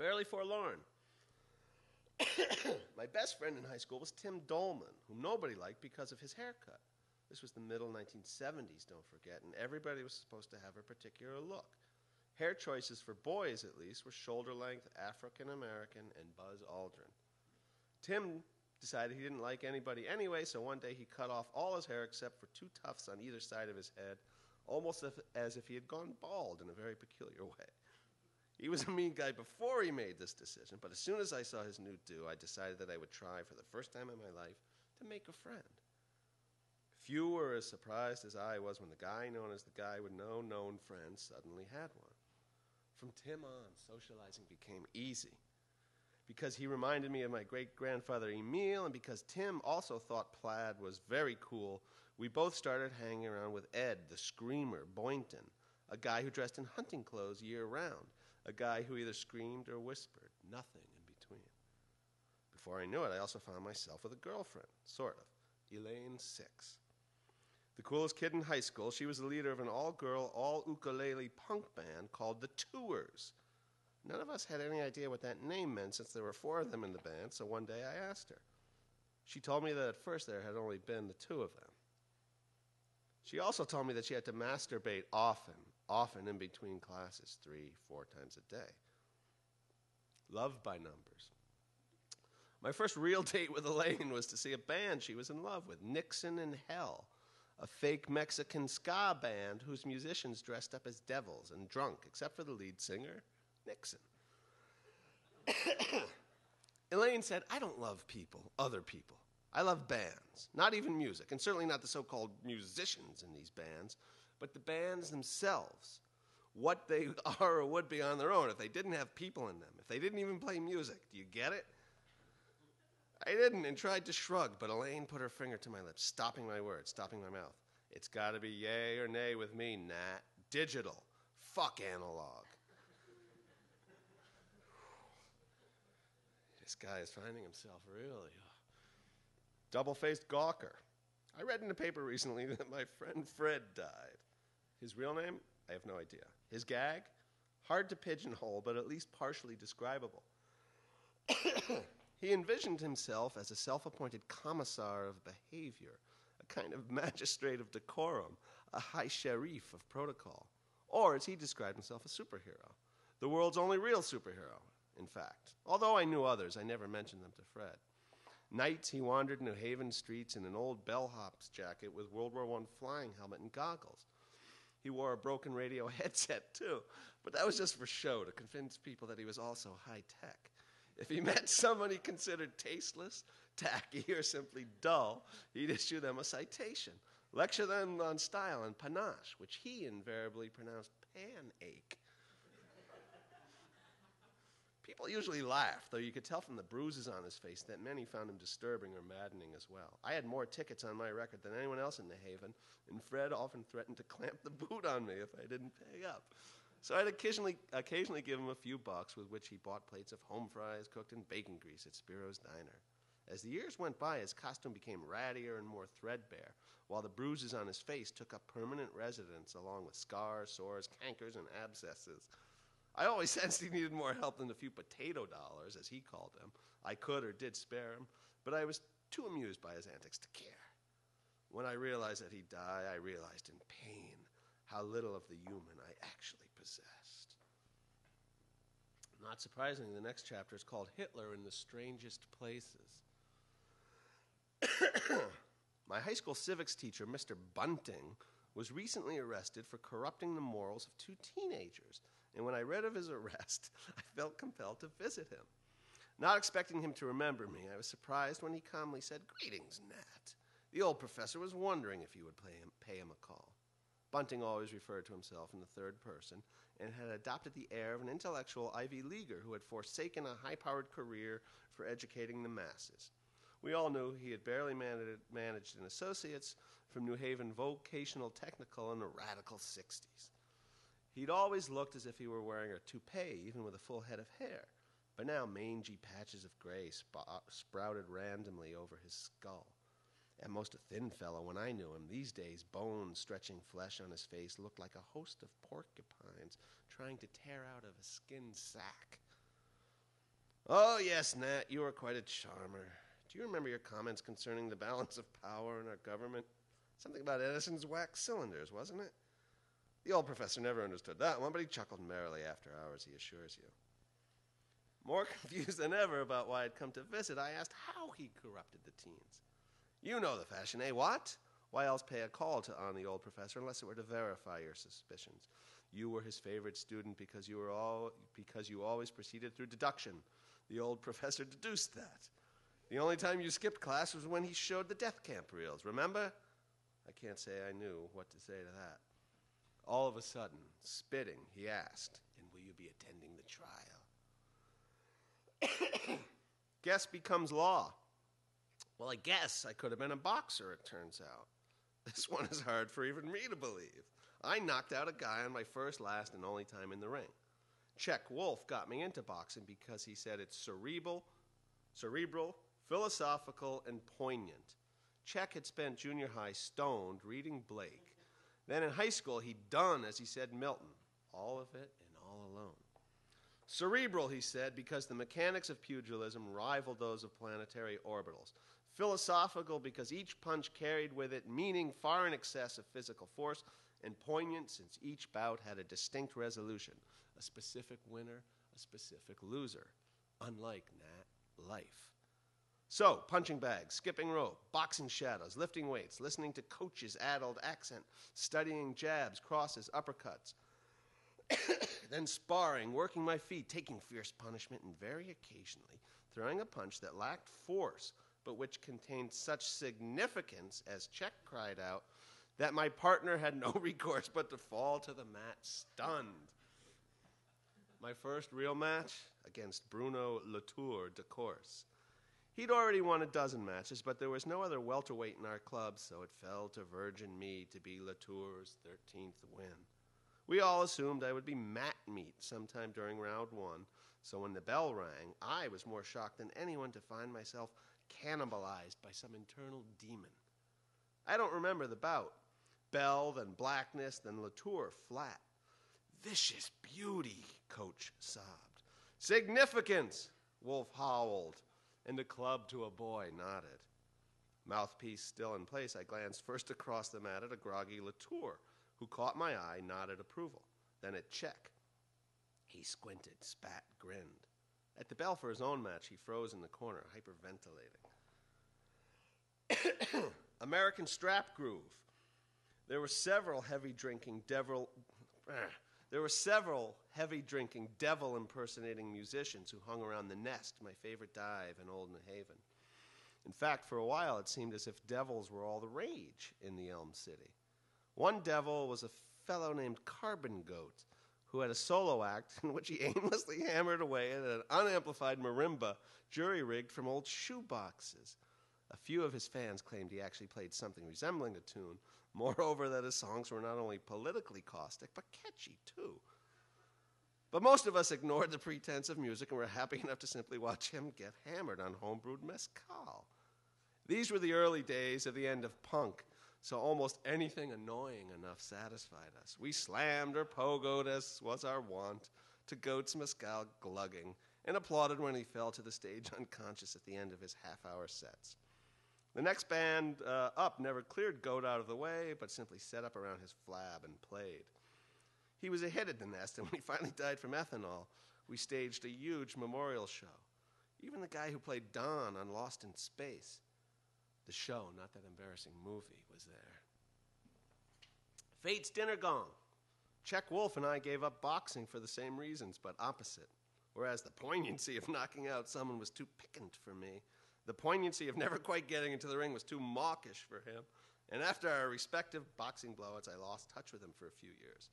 Barely forlorn. My best friend in high school was Tim Dolman, whom nobody liked because of his haircut. This was the middle 1970s, don't forget, and everybody was supposed to have a particular look. Hair choices for boys, at least, were shoulder-length, African-American, and Buzz Aldrin. Tim decided he didn't like anybody anyway, so one day he cut off all his hair except for 2 tufts on either side of his head, almost as if he had gone bald in a very peculiar way. He was a mean guy before he made this decision, but as soon as I saw his new do, I decided that I would try for the first time in my life to make a friend. Few were as surprised as I was when the guy known as the guy with no known friends suddenly had one. From Tim on, socializing became easy. Because he reminded me of my great-grandfather Emile, and because Tim also thought plaid was very cool, we both started hanging around with Ed, the screamer, Boynton, a guy who dressed in hunting clothes year-round, a guy who either screamed or whispered, nothing in between. Before I knew it, I also found myself with a girlfriend, sort of, Elaine 6. The coolest kid in high school, she was the leader of an all-girl, all-ukulele punk band called the Tours. None of us had any idea what that name meant since there were 4 of them in the band, so one day I asked her. She told me that at first there had only been the 2 of them. She also told me that she had to masturbate often in between classes, 3-4 times a day. Love by numbers. My first real date with Elaine was to see a band she was in love with, Nixon in Hell, a fake Mexican ska band whose musicians dressed up as devils and drunk, except for the lead singer, Nixon. Elaine said, I don't love people, other people. I love bands, not even music, and certainly not the so-called musicians in these bands, but the bands themselves, what they are or would be on their own if they didn't have people in them, if they didn't even play music. Do you get it? I didn't and tried to shrug, but Elaine put her finger to my lips, stopping my words, stopping my mouth. It's got to be yay or nay with me, Nat. Digital. Fuck analog. This guy is finding himself really double-faced gawker. I read in the paper recently that my friend Fred died. His real name? I have no idea. His gag? Hard to pigeonhole, but at least partially describable. He envisioned himself as a self-appointed commissar of behavior, a kind of magistrate of decorum, a high sheriff of protocol. Or, as he described himself, a superhero. The world's only real superhero, in fact. Although I knew others, I never mentioned them to Fred. Nights he wandered New Haven streets in an old bellhop's jacket with World War I flying helmet and goggles. He wore a broken radio headset, too, but that was just for show, to convince people that he was also high-tech. If he met someone he considered tasteless, tacky, or simply dull, he'd issue them a citation, lecture them on style and panache, which he invariably pronounced pan-ache. People usually laughed, though you could tell from the bruises on his face that many found him disturbing or maddening as well. I had more tickets on my record than anyone else in New Haven, and Fred often threatened to clamp the boot on me if I didn't pay up. So I'd occasionally give him a few bucks with which he bought plates of home fries cooked in bacon grease at Spiro's Diner. As the years went by, his costume became rattier and more threadbare, while the bruises on his face took up permanent residence along with scars, sores, cankers, and abscesses. I always sensed he needed more help than the few potato dollars, as he called them. I could or did spare him, but I was too amused by his antics to care. When I realized that he'd die, I realized in pain how little of the human I actually possessed. Not surprisingly, the next chapter is called Hitler in the Strangest Places. My high school civics teacher, Mr. Bunting, was recently arrested for corrupting the morals of 2 teenagers, and when I read of his arrest, I felt compelled to visit him. Not expecting him to remember me, I was surprised when he calmly said, "Greetings, Nat." The old professor was wondering if he would pay him a call. Bunting always referred to himself in the third person and had adopted the air of an intellectual Ivy Leaguer who had forsaken a high-powered career for educating the masses. We all knew he had barely managed an associate's from New Haven Vocational Technical in the radical 60s. He'd always looked as if he were wearing a toupee, even with a full head of hair, but now mangy patches of gray sprouted randomly over his skull. At most a thin fellow when I knew him. These days, bone-stretching flesh on his face looked like a host of porcupines trying to tear out of a skin sack. Oh, yes, Nat, you are quite a charmer. Do you remember your comments concerning the balance of power in our government? Something about Edison's wax cylinders, wasn't it? The old professor never understood that one, but he chuckled merrily after hours, he assures you. More confused than ever about why I'd come to visit, I asked how he corrupted the teens. You know the fashion, eh? What? Why else pay a call on the old professor unless it were to verify your suspicions? You were his favorite student because you always proceeded through deduction. The old professor deduced that. The only time you skipped class was when he showed the death camp reels, remember? I can't say I knew what to say to that. All of a sudden, spitting, he asked, and will you be attending the trial? Guess becomes law. Well, I guess I could have been a boxer, it turns out. This one is hard for even me to believe. I knocked out a guy on my first, last, and only time in the ring. Czech Wolf got me into boxing because he said it's cerebral, philosophical, and poignant. Czech had spent junior high stoned reading Blake. Then in high school, he'd done, as he said, Milton. All of it and all alone. Cerebral, he said, because the mechanics of pugilism rivaled those of planetary orbitals. Philosophical, because each punch carried with it meaning far in excess of physical force. And poignant, since each bout had a distinct resolution. A specific winner, a specific loser. Unlike life. So, punching bags, skipping rope, boxing shadows, lifting weights, listening to coaches' addled accent, studying jabs, crosses, uppercuts, then sparring, working my feet, taking fierce punishment, and very occasionally throwing a punch that lacked force, but which contained such significance, as Czech cried out, that my partner had no recourse but to fall to the mat stunned. My first real match against Bruno Latour de Course. He'd already won a dozen matches, but there was no other welterweight in our club, so it fell to Virgin me to be Latour's 13th win. We all assumed I would be mat meat sometime during round one, so when the bell rang, I was more shocked than anyone to find myself cannibalized by some internal demon. I don't remember the bout. Bell, then blackness, then Latour flat. Vicious beauty, Coach sobbed. Significance, Wolf howled, and the club to a boy nodded. Mouthpiece still in place, I glanced first across the mat at a groggy Latour, who caught my eye, nodded approval, then at Czech. He squinted, spat, grinned. At the bell for his own match, he froze in the corner, hyperventilating. American strap groove. There were several heavy-drinking, devil-impersonating musicians who hung around the Nest, my favorite dive in Old New Haven. In fact, for a while, it seemed as if devils were all the rage in the Elm City. One devil was a fellow named Carbon Goat, who had a solo act in which he aimlessly hammered away at an unamplified marimba jury-rigged from old shoeboxes. A few of his fans claimed he actually played something resembling a tune, moreover that his songs were not only politically caustic, but catchy, too. But most of us ignored the pretense of music and were happy enough to simply watch him get hammered on homebrewed mezcal. These were the early days of the end of punk, so almost anything annoying enough satisfied us. We slammed or pogoed, as was our wont, to Goat's mezcal glugging, and applauded when he fell to the stage unconscious at the end of his half-hour sets. The next band up never cleared Goat out of the way, but simply set up around his flab and played. He was a hit at the Nest, and when he finally died from ethanol, we staged a huge memorial show. Even the guy who played Don on Lost in Space, the show, not that embarrassing movie, was there. Fate's dinner gong. Czech Wolf and I gave up boxing for the same reasons, but opposite. Whereas the poignancy of knocking out someone was too piquant for me, the poignancy of never quite getting into the ring was too mawkish for him. And after our respective boxing blowouts, I lost touch with him for a few years.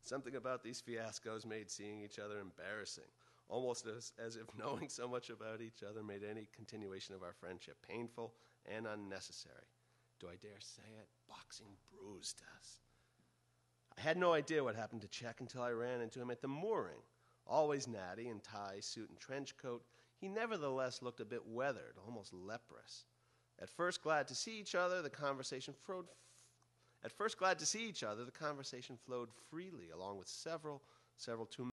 Something about these fiascos made seeing each other embarrassing, almost as if knowing so much about each other made any continuation of our friendship painful and unnecessary. Do I dare say it? Boxing bruised us. I had no idea what happened to Czech until I ran into him at the mooring. Always natty in tie, suit, and trench coat, he nevertheless looked a bit weathered, almost leprous. At first glad to see each other, the conversation flowed freely, along with several too